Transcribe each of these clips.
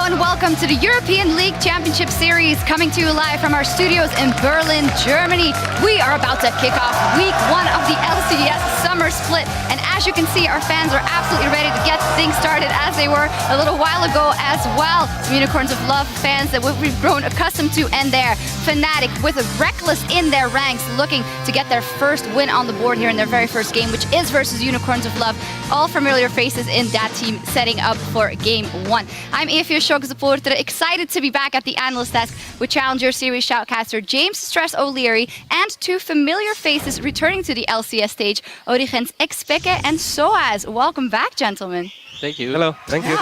and welcome to the European League Championship Series, coming to you live from our studios in Berlin, Germany. We are about to kick off week 1 of the LCS summer split, and as you can see, our fans are absolutely ready to get things started, as they were a little while ago as well. Some Unicorns of Love fans that we've grown accustomed to, and there, Fnatic with a Reckless in their ranks, looking to get their first win on the board here in their very first game, which is versus Unicorns of Love. All familiar faces in that team setting up for game 1. I'm Evie Shock-supporter, excited to be back at the analyst desk with Challenger Series shoutcaster James Stress O'Leary and 2 familiar faces returning to the LCS stage, Origen's Expeke and Soaz. Welcome back, gentlemen. Thank you. Hello, thank you.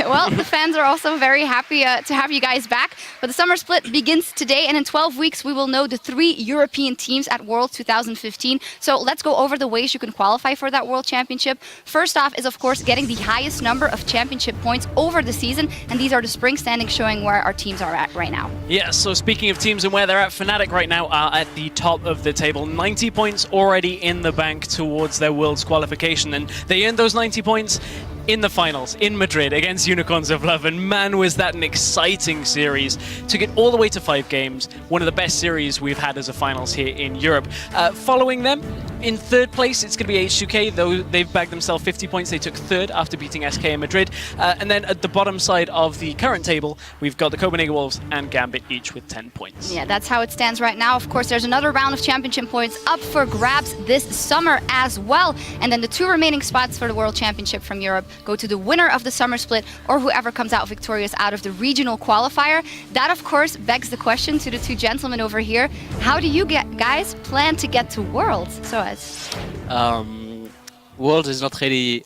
Well, the fans are also very happy to have you guys back. But the summer split begins today, and in 12 weeks we will know the 3 European teams at World 2015. So let's go over the ways you can qualify for that World Championship. First off is, of course, getting the highest number of championship points over the season, and these are the spring standings showing where our teams are at right now. Yeah, so speaking of teams and where they're at, Fnatic right now are at the top of the table. 90 points already in the bank towards their Worlds qualification, and they earned those 90 points in the finals in Madrid against Unicorns of Love, and man, was that an exciting series. Took it all the way to 5 games, one of the best series we've had as a finals here in Europe. Following them, in 3rd place, it's going to be H2K, though they've bagged themselves 50 points. They took 3rd after beating SK in Madrid. And then at the bottom side of the current table, we've got the Copenhagen Wolves and Gambit, each with 10 points. Yeah, that's how it stands right now. Of course, there's another round of championship points up for grabs this summer as well. And then the 2 remaining spots for the World Championship from Europe go to the winner of the summer split, or whoever comes out victorious out of the regional qualifier. That, of course, begs the question to the 2 gentlemen over here. How do you guys plan to get to Worlds? So as Worlds is not really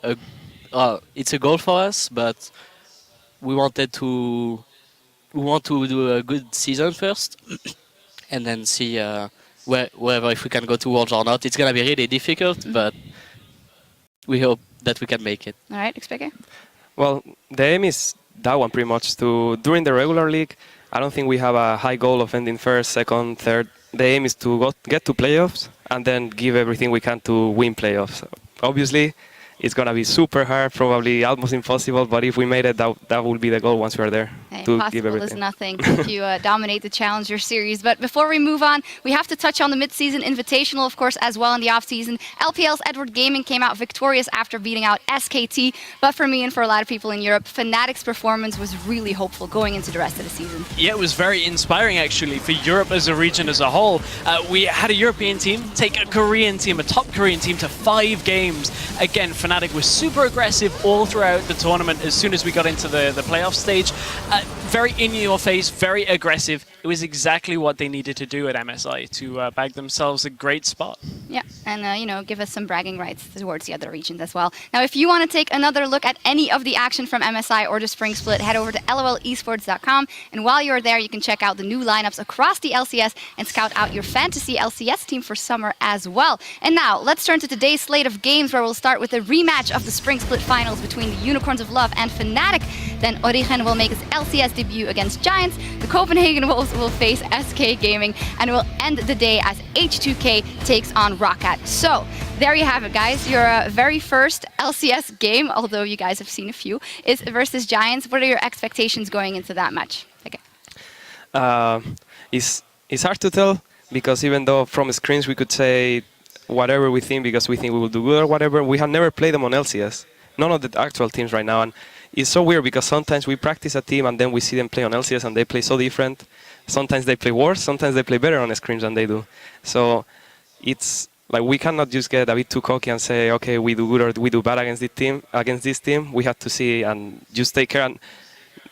it's a goal for us, but we want to do a good season first, and then see whether if we can go to Worlds or not. It's gonna be really difficult, but we hope that we can make it. All right, Expeke? Well, the aim is that one pretty much. During the regular league, I don't think we have a high goal of ending 1st, 2nd, 3rd. The aim is to get to playoffs and then give everything we can to win playoffs. Obviously, it's going to be super hard, probably almost impossible, but if we made it, that will be the goal once we're there. Hey, to possible give everything. is nothing if you dominate the Challenger Series. But before we move on, we have to touch on the mid-season invitational, of course, as well in the off-season. LPL's Edward Gaming came out victorious after beating out SKT. But for me and for a lot of people in Europe, Fnatic's performance was really hopeful going into the rest of the season. Yeah, it was very inspiring, actually, for Europe as a region as a whole. We had a European team take a Korean team, a top Korean team, to 5 games. Again, Fnatic was super aggressive all throughout the tournament as soon as we got into the playoff stage. Very in your face, very aggressive. It was exactly what they needed to do at MSI to bag themselves a great spot. Yeah, and you know, give us some bragging rights towards the other regions as well. Now, if you want to take another look at any of the action from MSI or the Spring Split, head over to lolesports.com. And while you're there, you can check out the new lineups across the LCS and scout out your fantasy LCS team for summer as well. And now, let's turn to today's slate of games, where we'll start with a rematch of the Spring Split finals between the Unicorns of Love and Fnatic. Then Origen will make his LCS debut against Giants. The Copenhagen Wolves will face SK Gaming, and will end the day as H2K takes on Roccat. So, there you have it, guys. Your very first LCS game, although you guys have seen a few, is versus Giants. What are your expectations going into that match? Okay. It's hard to tell, because even though from screens we could say whatever we think, because we think we will do good or whatever, we have never played them on LCS. None of the actual teams right now. And it's so weird, because sometimes we practice a team and then we see them play on LCS and they play so different. Sometimes they play worse, sometimes they play better on screens than they do. So it's like we cannot just get a bit too cocky and say, okay, we do good or we do bad against this team. We have to see and just take care, and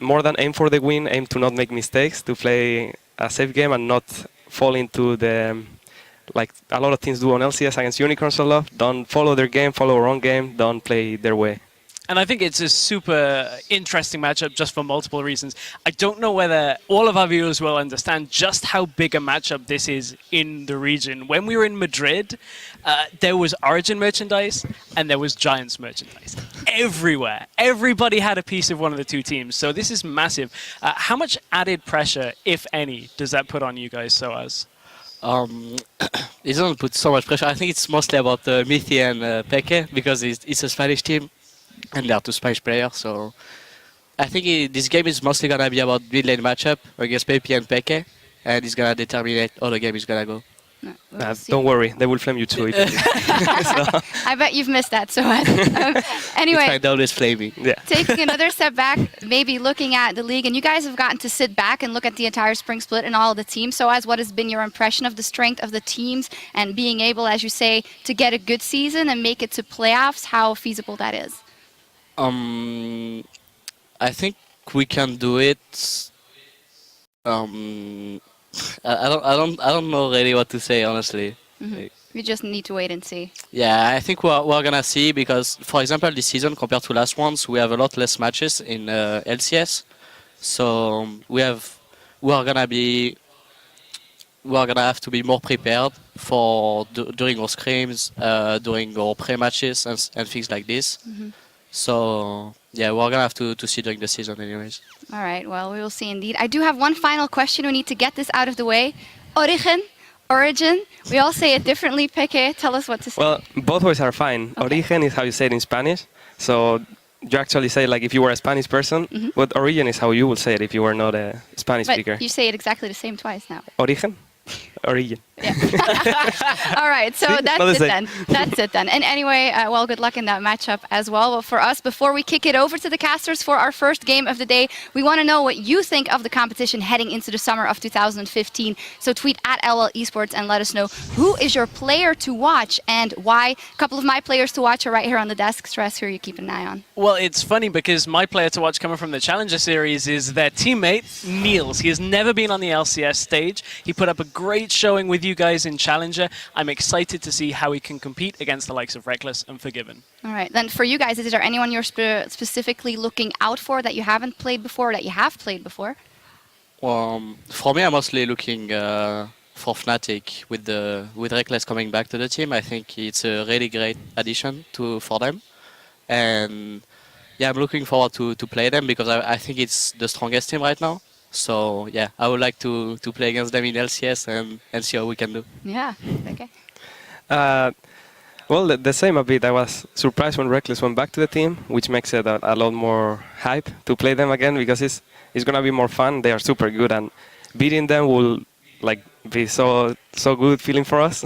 more than aim for the win, aim to not make mistakes, to play a safe game and not fall into the, like a lot of teams do on LCS against Unicorns of Love. Don't follow their game, follow our own game, don't play their way. And I think it's a super interesting matchup just for multiple reasons. I don't know whether all of our viewers will understand just how big a matchup this is in the region. When we were in Madrid, there was Origin merchandise and there was Giants merchandise. Everywhere. Everybody had a piece of one of the 2 teams. So this is massive. How much added pressure, if any, does that put on you guys, Soaz? It doesn't put so much pressure. I think it's mostly about Mithi and Peke, because it's a Spanish team and they are 2 Spanish players. So I think this game is mostly gonna be about mid lane matchup against Pepe and Peke, and it's gonna determine how the game is gonna go. No, we'll see. Don't worry, they will flame you too. If you so, I bet you've missed that, so anyway. It's always flaming. yeah. Taking another step back, maybe looking at the league, and you guys have gotten to sit back and look at the entire spring split and all the teams. So as what has been your impression of the strength of the teams and being able, as you say, to get a good season and make it to playoffs, how feasible that is? I think we can do it. I don't know really what to say, honestly. We just need to wait and see. Yeah, I think we're gonna see because, for example, this season compared to last ones, we have a lot less matches in LCS. So we're gonna have to be more prepared for during our scrims, during our pre-matches and things like this. So yeah, we're gonna have to see during the season, anyways. All right, well, we will see indeed. I do have one final question. We need to get this out of the way. Origin. We all say it differently. Peke, tell us what to say. Well, both ways are fine. Okay. Origen is how you say it in Spanish. So you actually say like if you were a Spanish person, but origin is how you would say it if you were not a Spanish but speaker. you say it exactly the same twice now. Origen? Origin. Yeah. All right, so See? that's Not the it same. then. That's it then. And anyway, well, good luck in that matchup as well. Well, for us, before we kick it over to the casters for our first game of the day, we want to know what you think of the competition heading into the summer of 2015. So tweet at LL Esports and let us know who is your player to watch and why. A couple of my players to watch are right here on the desk. Stress, who are you keeping an eye on? Well, it's funny because my player to watch coming from the Challenger Series is their teammate, Niels. He has never been on the LCS stage. He put up a great showing with you guys in Challenger. I'm excited to see how he can compete against the likes of Reckless and Forgiven. All right, then for you guys, is there anyone you're specifically looking out for that you haven't played before, that you have played before? For me, I'm mostly looking for Fnatic with Reckless coming back to the team. I think it's a really great addition for them, and yeah, I'm looking forward to play them because I think it's the strongest team right now. So yeah, I would like to play against them in LCS and see how we can do. Yeah, okay. Well, the same a bit. I was surprised when Reckless went back to the team, which makes it a lot more hype to play them again because it's going to be more fun. They are super good, and beating them will like be so good feeling for us.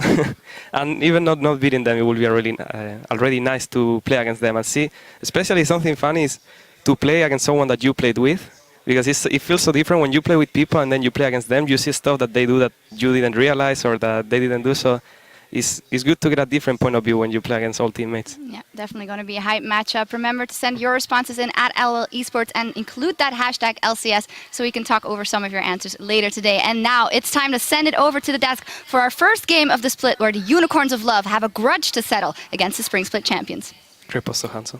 And even not beating them, it will be already nice to play against them and see. Especially something funny is to play against someone that you played with. Because it feels so different when you play with people and then you play against them. You see stuff that they do that you didn't realize or that they didn't do. So it's good to get a different point of view when you play against all teammates. Yeah, definitely going to be a hype matchup. Remember to send your responses in at LL Esports and include that hashtag LCS so we can talk over some of your answers later today. And now it's time to send it over to the desk for our first game of the split where the Unicorns of Love have a grudge to settle against the Spring Split champions. Kripo so handsome.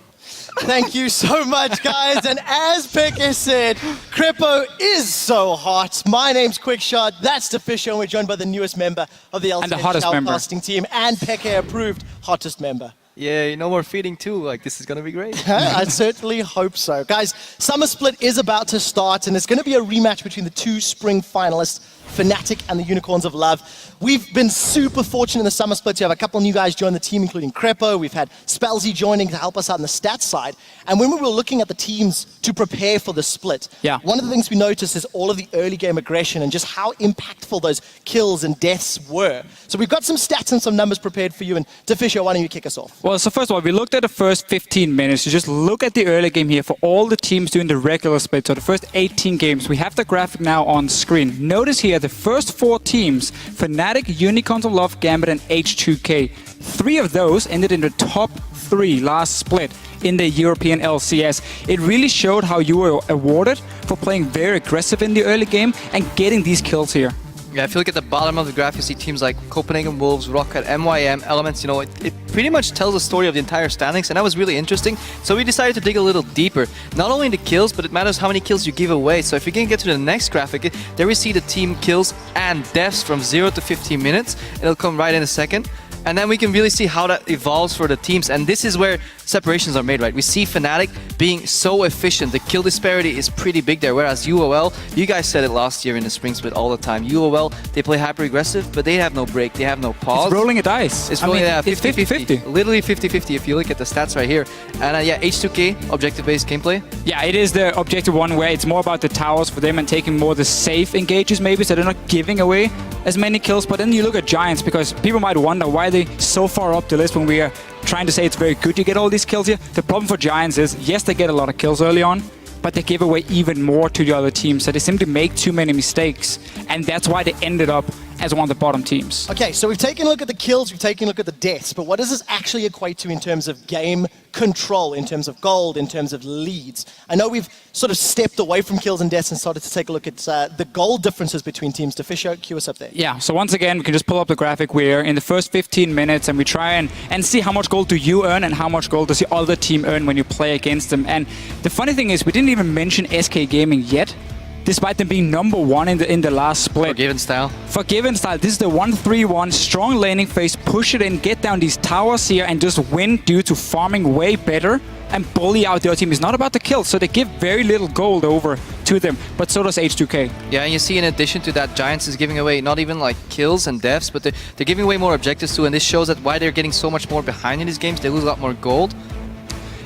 Thank you so much, guys. And as Peke said, Kripo is so hot. My name's Quickshot. That's the Fisher, and we're joined by the newest member of the And the LCS hottest member. shoutcasting team and Peke approved hottest member. Yeah, no more feeding too. Like, this is going to be great. I certainly hope so. Guys, Summer Split is about to start, and it's going to be a rematch between the two spring finalists, Fnatic and the Unicorns of Love. We've been super fortunate in the Summer Split to have a couple of new guys join the team, including Krepo. We've had Spellsy joining to help us out on the stats side. And when we were looking at the teams to prepare for the split, one of the things we noticed is all of the early game aggression and just how impactful those kills and deaths were. So we've got some stats and some numbers prepared for you. And Defisha, why don't you kick us off? Well, so first of all, we looked at the first 15 minutes. You just look at the early game here for all the teams doing the regular split. So the first 18 games. We have the graphic now on screen. Notice here the first 4 teams, Fnatic, Unicorns of Love, Gambit, and H2K. 3 of those ended in the top 3 last split in the European LCS. It really showed how you were awarded for playing very aggressive in the early game and getting these kills here. Yeah, if you look at the bottom of the graph, you see teams like Copenhagen Wolves, Rocket, MYM, Elements. You know, it pretty much tells the story of the entire standings, and that was really interesting. So we decided to dig a little deeper. Not only the kills, but it matters how many kills you give away. So if you can get to the next graphic, there we see the team kills and deaths from 0 to 15 minutes. It'll come right in a second. And then we can really see how that evolves for the teams. And this is where separations are made, right? We see Fnatic being so efficient. The kill disparity is pretty big there. Whereas UOL, you guys said it last year in the spring split all the time. UOL, they play hyper-aggressive, but they have no break. They have no pause. It's rolling a dice. It's rolling, yeah, it's 50-50. Literally 50-50 if you look at the stats right here. And yeah, H2K, objective-based gameplay. Yeah, it is the objective one where it's more about the towers for them and taking more the safe engages maybe, so they're not giving away as many kills. But then you look at Giants, because people might wonder why they so far up the list when we are trying to say it's very good you get all these kills here. The problem for Giants is, yes, they get a lot of kills early on, but they give away even more to the other team, so they simply make too many mistakes, and that's why they ended up as one of the bottom teams. Okay, so we've taken a look at the kills, we've taken a look at the deaths, but what does this actually equate to in terms of game control, in terms of gold, in terms of leads? I know we've sort of stepped away from kills and deaths and started to take a look at the goal differences between teams. Fisher, cue us up there. Yeah, so once again, we can just pull up the graphic. We're in the first 15 minutes and we try and see how much gold do you earn and how much gold does the other team earn when you play against them. And the funny thing is, we didn't even mention SK Gaming yet, despite them being number one in the last split. Forgiven style. Forgiven style. This is the 1-3-1, strong laning phase, push it in, get down these towers here and just win due to farming way better and bully out the other team. It's not about the kills, so they give very little gold over to them, but so does H2K. Yeah, and you see in addition to that, Giants is giving away not even like kills and deaths, but they're giving away more objectives too, and this shows that why they're getting so much more behind in these games. They lose a lot more gold.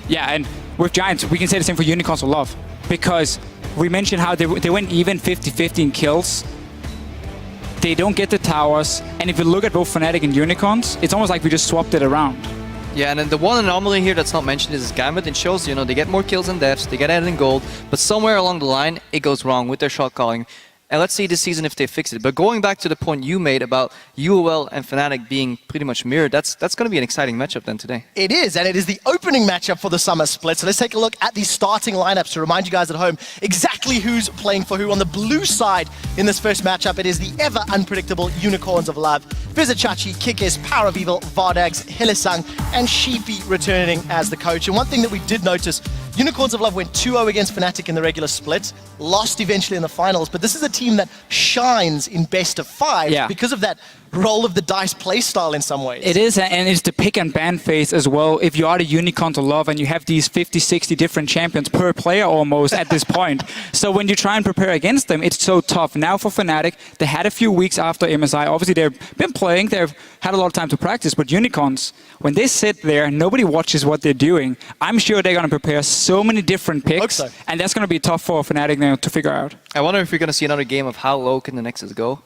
Yeah, and with Giants, we can say the same for Unicorns of Love, because we mentioned how they went even 50-50 in kills. They don't get the towers, and if you look at both Fnatic and Unicorns, it's almost like we just swapped it around. Yeah, and then the one anomaly here that's not mentioned is Gambit. It shows, you know, they get more kills and deaths, they get added in gold, but somewhere along the line, it goes wrong with their shot calling. And let's see this season if they fix it. But going back to the point you made about UOL and Fnatic being pretty much mirrored, that's going to be an exciting matchup then today. It is, and it is the opening matchup for the summer split. So let's take a look at the starting lineups to remind you guys at home exactly who's playing for who. On the blue side in this first matchup, it is the ever unpredictable Unicorns of Love. Vizichachi, Kikis, Power of Evil, Vardags, Hillesang, and Sheepy returning as the coach. And one thing that we did notice, Unicorns of Love went 2-0 against Fnatic in the regular split, lost eventually in the finals, but this is a team that shines in best of five because of that roll of the dice play style in some ways. It is, and it's the pick and ban phase as well. If you are the Unicorns of Love and you have these 50-60 different champions per player almost at this point. So when you try and prepare against them, it's so tough. Now for Fnatic, they had a few weeks after MSI. Obviously they've been playing, they've had a lot of time to practice, but Unicorns, when they sit there, nobody watches what they're doing. I'm sure they're going to prepare so many different picks, and that's going to be tough for Fnatic now to figure out. I wonder if we're going to see another game of how low can the Nexus go,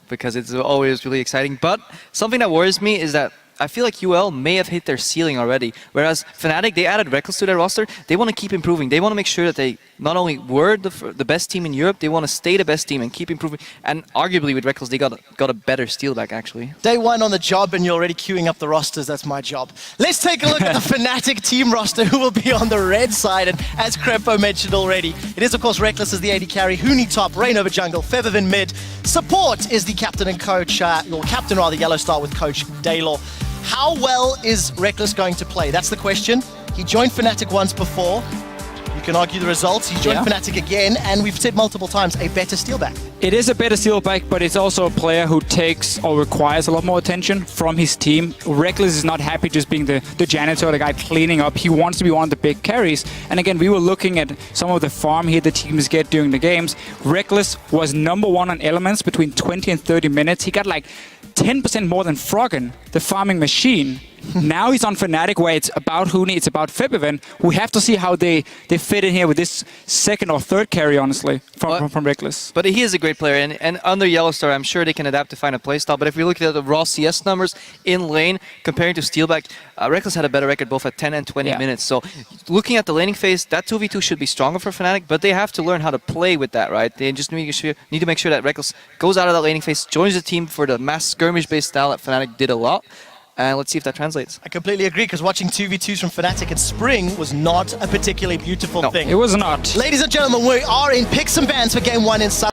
because it's always really exciting. But something that worries me is that I feel like UL may have hit their ceiling already, whereas Fnatic, they added Reckless to their roster. They want to keep improving. They want to make sure that they not only were the best team in Europe, they want to stay the best team and keep improving. And arguably with Reckless, they got a better steal back, actually. Day one on the job, and you're already queuing up the rosters. That's my job. Let's take a look at the Fnatic team roster, who will be on the red side. And as Crepo mentioned already, it is, of course, Reckless as the AD carry, Huni top, Rain over jungle, Feathervin mid. Support is the captain and coach, or captain rather, Yellow Star with coach Daylor. How well is Reckless going to play? That's the question. He joined Fnatic once before. You can argue the results. He's joined Fnatic again, and we've said multiple times, a better steelback. It is a better steelback, but it's also a player who takes or requires a lot more attention from his team. Reckless is not happy just being the janitor, the guy cleaning up. He wants to be one of the big carries. And again, we were looking at some of the farm here the teams get during the games. Reckless was number one on elements between 20 and 30 minutes. He got like 10% more than Froggen, the farming machine. Now he's on Fnatic, where it's about Huni, it's about Febiven. We have to see how they fit in here with this second or third carry, honestly, from Reckless. But he is a great player, and under Yellowstar, I'm sure they can adapt to find a playstyle. But if we look at the raw CS numbers in lane, comparing to Steelback, Reckless had a better record both at 10 and 20 minutes. So looking at the laning phase, that 2v2 should be stronger for Fnatic, but they have to learn how to play with that, right? They just need to make sure that Reckless goes out of that laning phase, joins the team for the mass skirmish-based style that Fnatic did a lot. And let's see if that translates. I completely agree, because watching 2v2s from Fnatic at Spring was not a particularly beautiful thing. It was not. Ladies and gentlemen, we are in picks and bans for Game 1 in Summer.